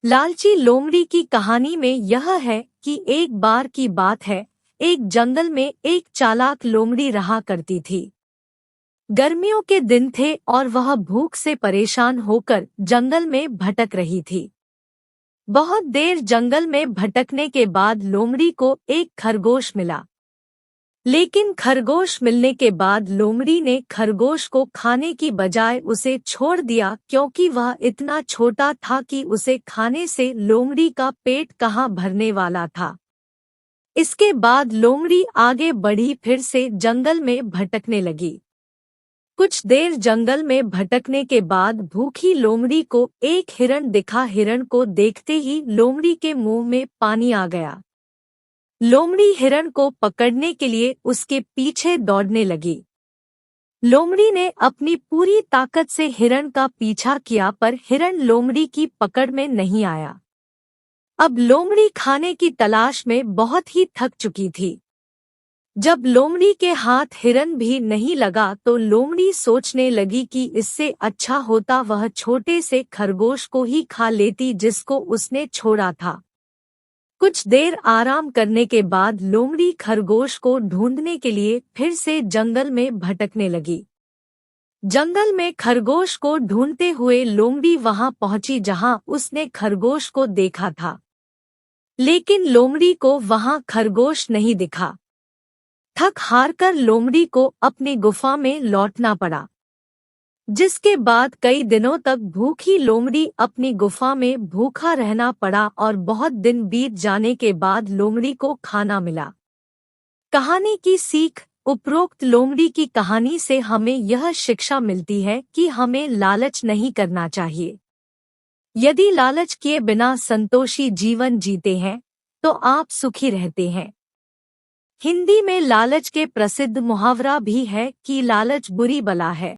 लालची लोमड़ी की कहानी में यह है कि एक बार की बात है, एक जंगल में एक चालाक लोमड़ी रहा करती थी। गर्मियों के दिन थे और वह भूख से परेशान होकर जंगल में भटक रही थी। बहुत देर जंगल में भटकने के बाद लोमड़ी को एक खरगोश मिला। लेकिन खरगोश मिलने के बाद लोमड़ी ने खरगोश को खाने की बजाय उसे छोड़ दिया, क्योंकि वह इतना छोटा था कि उसे खाने से लोमड़ी का पेट कहाँ भरने वाला था। इसके बाद लोमड़ी आगे बढ़ी, फिर से जंगल में भटकने लगी। कुछ देर जंगल में भटकने के बाद भूखी लोमड़ी को एक हिरण दिखा। हिरण को देखते ही लोमड़ी के मुंह में पानी आ गया। लोमड़ी हिरण को पकड़ने के लिए उसके पीछे दौड़ने लगी। लोमड़ी ने अपनी पूरी ताकत से हिरण का पीछा किया, पर हिरण लोमड़ी की पकड़ में नहीं आया। अब लोमड़ी खाने की तलाश में बहुत ही थक चुकी थी। जब लोमड़ी के हाथ हिरण भी नहीं लगा तो लोमड़ी सोचने लगी कि इससे अच्छा होता वह छोटे से खरगोश को ही खा लेती जिसको उसने छोड़ा था। कुछ देर आराम करने के बाद लोमड़ी खरगोश को ढूंढने के लिए फिर से जंगल में भटकने लगी। जंगल में खरगोश को ढूंढते हुए लोमड़ी वहां पहुंची जहां उसने खरगोश को देखा था। लेकिन लोमड़ी को वहां खरगोश नहीं दिखा। थक हारकर लोमड़ी को अपनी गुफा में लौटना पड़ा, जिसके बाद कई दिनों तक भूखी लोमड़ी अपनी गुफा में भूखा रहना पड़ा और बहुत दिन बीत जाने के बाद लोमड़ी को खाना मिला। कहानी की सीख। उपरोक्त लोमड़ी की कहानी से हमें यह शिक्षा मिलती है कि हमें लालच नहीं करना चाहिए। यदि लालच किए बिना संतोषी जीवन जीते हैं तो आप सुखी रहते हैं। हिंदी में लालच के प्रसिद्ध मुहावरा भी है कि लालच बुरी बला है।